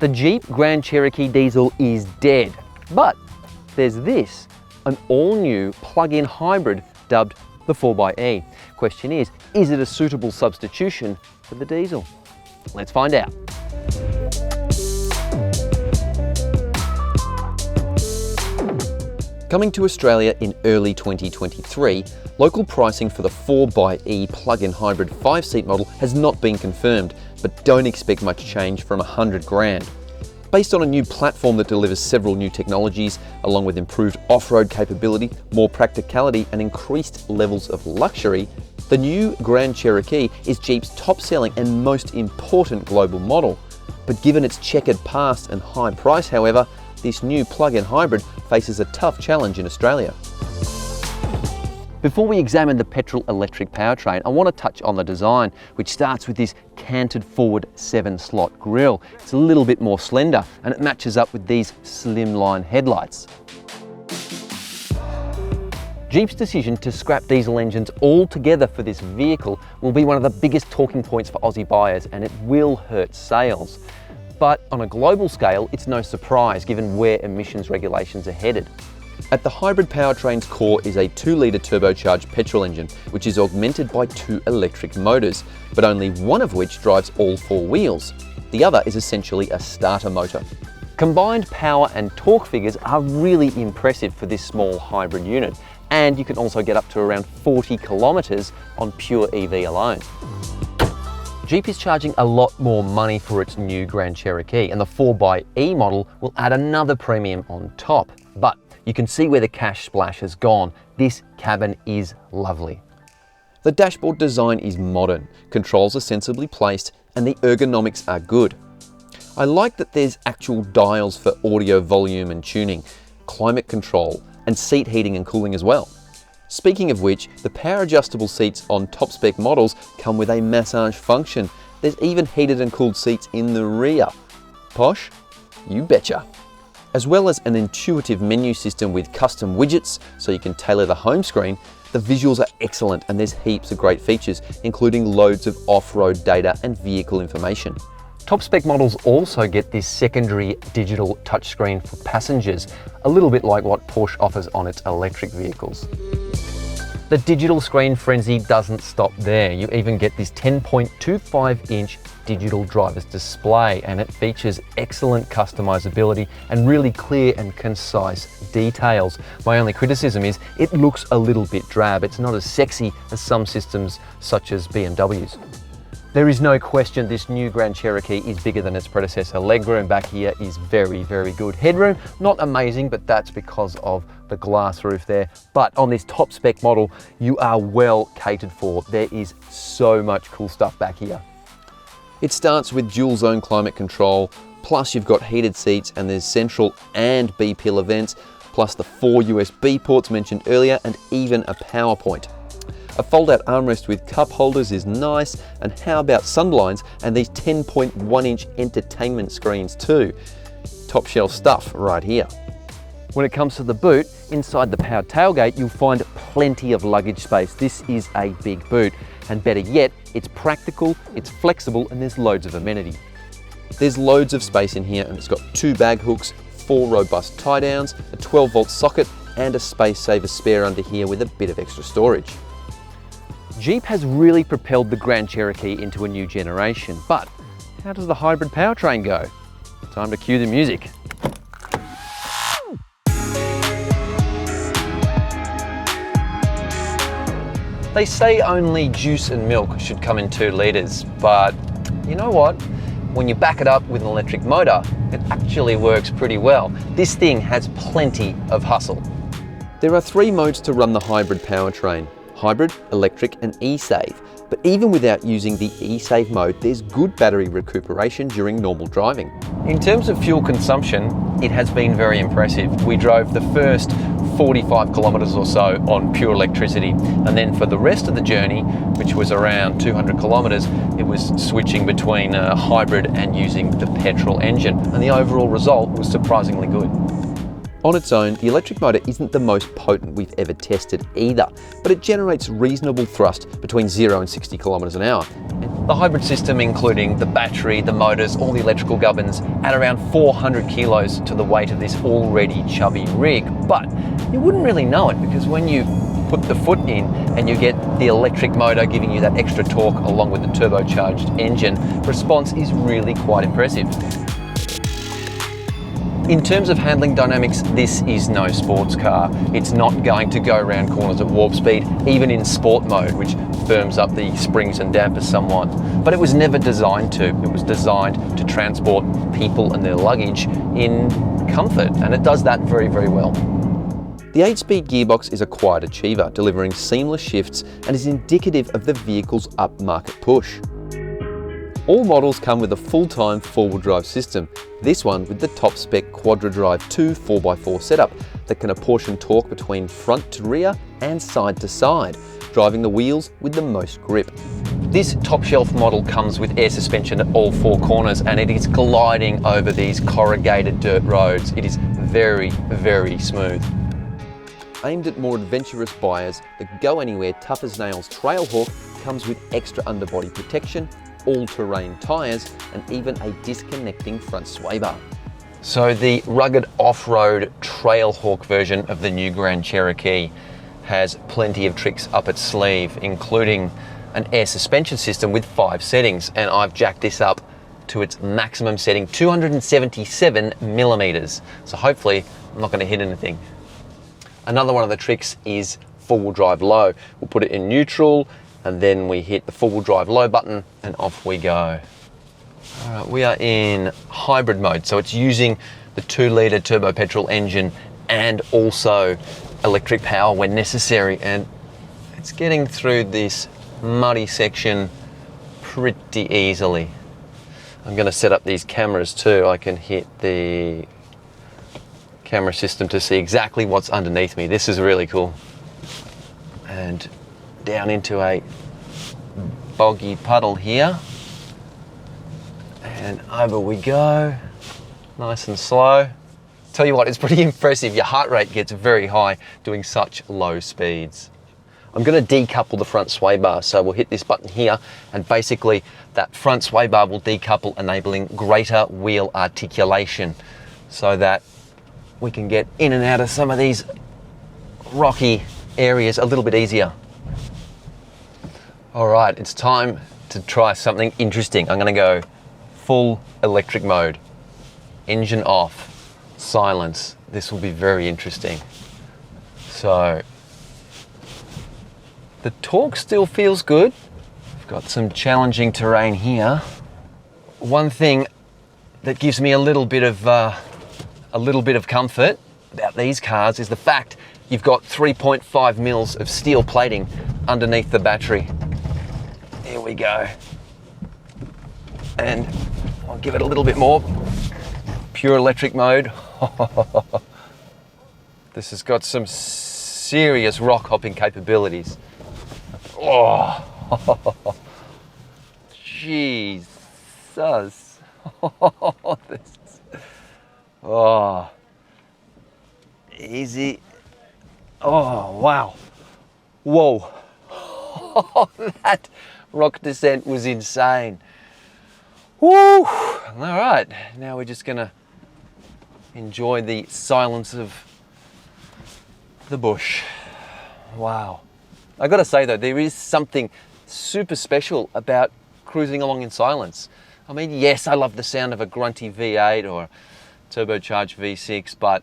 The Jeep Grand Cherokee diesel is dead, but there's this, an all-new plug-in hybrid dubbed the 4xe. Question is it a suitable substitution for the diesel? Let's find out. Coming to Australia in early 2023, local pricing for the 4xe plug-in hybrid 5-seat model has not been confirmed, but don't expect much change from 100 grand. Based on a new platform that delivers several new technologies, along with improved off-road capability, more practicality and increased levels of luxury, the new Grand Cherokee is Jeep's top-selling and most important global model. But given its checkered past and high price, however, this new plug-in hybrid faces a tough challenge in Australia. Before we examine the petrol-electric powertrain, I want to touch on the design, which starts with this canted forward 7-slot grille. It's a little bit more slender and it matches up with these slimline headlights. Jeep's decision to scrap diesel engines altogether for this vehicle will be one of the biggest talking points for Aussie buyers, and it will hurt sales. But on a global scale, it's no surprise given where emissions regulations are headed. At the hybrid powertrain's core is a 2-litre turbocharged petrol engine, which is augmented by 2 electric motors, but only one of which drives all 4 wheels. The other is essentially a starter motor. Combined power and torque figures are really impressive for this small hybrid unit, and you can also get up to around 40 kilometres on pure EV alone. Jeep is charging a lot more money for its new Grand Cherokee, and the 4xe model will add another premium on top. But you can see where the cash splash has gone. This cabin is lovely. The dashboard design is modern, controls are sensibly placed, and the ergonomics are good. I like that there's actual dials for audio volume and tuning, climate control, and seat heating and cooling as well. Speaking of which, the power adjustable seats on top spec models come with a massage function. There's even heated and cooled seats in the rear. Posh? You betcha. As well as an intuitive menu system with custom widgets so you can tailor the home screen, the visuals are excellent and there's heaps of great features, including loads of off-road data and vehicle information. Top spec models also get this secondary digital touchscreen for passengers, a little bit like what Porsche offers on its electric vehicles. The digital screen frenzy doesn't stop there. You even get this 10.25-inch digital driver's display, and it features excellent customizability and really clear and concise details. My only criticism is it looks a little bit drab. It's not as sexy as some systems such as BMW's. There is no question this new Grand Cherokee is bigger than its predecessor. Legroom back here is very, very good. Headroom, not amazing, but that's because of the glass roof there. But on this top spec model, you are well catered for. There is so much cool stuff back here. It starts with dual zone climate control, plus you've got heated seats and there's central and B-pillar vents, plus the 4 USB ports mentioned earlier and even a power point. A fold-out armrest with cup holders is nice, and how about sunblinds and these 10.1-inch entertainment screens too? Top shelf stuff right here. When it comes to the boot, inside the powered tailgate you'll find plenty of luggage space. This is a big boot, and better yet, it's practical, it's flexible, and there's loads of amenity. There's loads of space in here, and it's got 2 bag hooks, 4 robust tie downs, a 12-volt socket, and a space saver spare under here with a bit of extra storage. Jeep has really propelled the Grand Cherokee into a new generation, but how does the hybrid powertrain go? Time to cue the music. They say only juice and milk should come in 2 litres, but you know what? When you back it up with an electric motor, it actually works pretty well. This thing has plenty of hustle. There are 3 modes to run the hybrid powertrain: hybrid, electric and e-save. But even without using the e-save mode, there's good battery recuperation during normal driving. In terms of fuel consumption, it has been very impressive. We drove the first 45 kilometres or so on pure electricity, and then for the rest of the journey, which was around 200 kilometres, it was switching between a hybrid and using the petrol engine, and the overall result was surprisingly good. On its own, the electric motor isn't the most potent we've ever tested either, but it generates reasonable thrust between 0 and 60 kilometres an hour. The hybrid system, including the battery, the motors, all the electrical gubbins, add around 400 kilos to the weight of this already chubby rig. But you wouldn't really know it, because when you put the foot in and you get the electric motor giving you that extra torque along with the turbocharged engine, response is really quite impressive. In terms of handling dynamics, this is no sports car. It's not going to go around corners at warp speed, even in sport mode, which firms up the springs and dampers somewhat. But it was never designed to. It was designed to transport people and their luggage in comfort, and it does that very, very well. The 8-speed gearbox is a quiet achiever, delivering seamless shifts and is indicative of the vehicle's upmarket push. All models come with a full-time four-wheel drive system, this one with the top-spec Quadra-Drive 2 4x4 setup that can apportion torque between front to rear and side to side, driving the wheels with the most grip. This top-shelf model comes with air suspension at all four corners, and it is gliding over these corrugated dirt roads. It is very, very smooth. Aimed at more adventurous buyers, the Go Anywhere Tough as Nails Trailhawk comes with extra underbody protection, all-terrain tyres, and even a disconnecting front sway bar. So the rugged off-road Trailhawk version of the new Grand Cherokee has plenty of tricks up its sleeve, including an air suspension system with 5 settings, and I've jacked this up to its maximum setting, 277 millimeters. So hopefully I'm not going to hit anything. Another one of the tricks is four-wheel drive low. We'll put it in neutral, and then we hit the four-wheel drive low button and off we go. All right, we are in hybrid mode, so it's using the 2-litre turbo petrol engine and also electric power when necessary, and it's getting through this muddy section pretty easily. I'm going to set up these cameras too. I can hit the camera system to see exactly what's underneath me. This is really cool. And down into a boggy puddle here, and over we go, nice and slow. Tell you what, it's pretty impressive. Your heart rate gets very high doing such low speeds. I'm going to decouple the front sway bar, so we'll hit this button here, and basically that front sway bar will decouple, enabling greater wheel articulation so that we can get in and out of some of these rocky areas a little bit easier. All right, it's time to try something interesting. I'm gonna go full electric mode, engine off, silence. This will be very interesting. So, the torque still feels good. I've got some challenging terrain here. One thing that gives me a little bit of comfort about these cars is the fact you've got 3.5 mils of steel plating underneath the battery. Here we go. And I'll give it a little bit more. Pure electric mode. This has got some serious rock hopping capabilities. Oh, Jesus. Oh, easy. Oh, wow. Whoa. That rock descent was insane. Woo! All right, now we're just gonna enjoy the silence of the bush. Wow. I gotta say though, there is something super special about cruising along in silence. I mean, yes, I love the sound of a grunty V8 or a turbocharged V6, but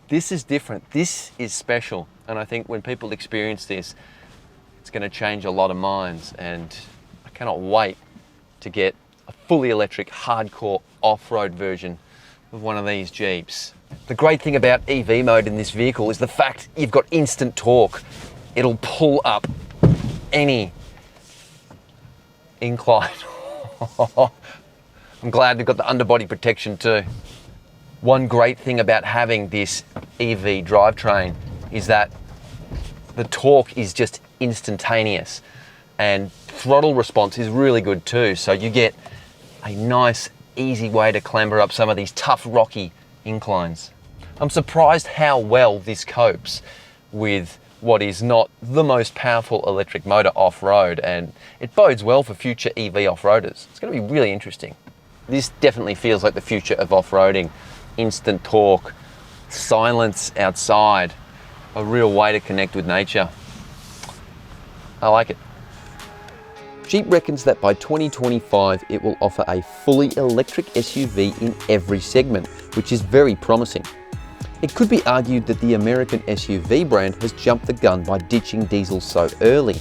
this is different. This is special. And I think when people experience this, it's going to change a lot of minds, and I cannot wait to get a fully electric, hardcore off-road version of one of these Jeeps. The great thing about EV mode in this vehicle is the fact you've got instant torque. It'll pull up any incline. I'm glad we've got the underbody protection too. One great thing about having this EV drivetrain is that the torque is just instantaneous, and throttle response is really good too. So you get a nice, easy way to clamber up some of these tough, rocky inclines. I'm surprised how well this copes with what is not the most powerful electric motor off-road, and it bodes well for future EV off-roaders. It's going to be really interesting. This definitely feels like the future of off-roading. Instant torque, silence outside, a real way to connect with nature. I like it. Jeep reckons that by 2025 it will offer a fully electric SUV in every segment, which is very promising. It could be argued that the American SUV brand has jumped the gun by ditching diesel so early,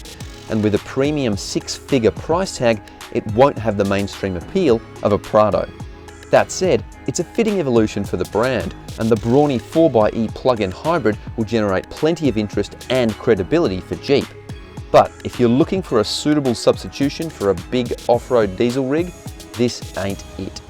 and with a premium six-figure price tag, it won't have the mainstream appeal of a Prado. That said, it's a fitting evolution for the brand, and the brawny 4xe plug-in hybrid will generate plenty of interest and credibility for Jeep. But if you're looking for a suitable substitution for a big off-road diesel rig, this ain't it.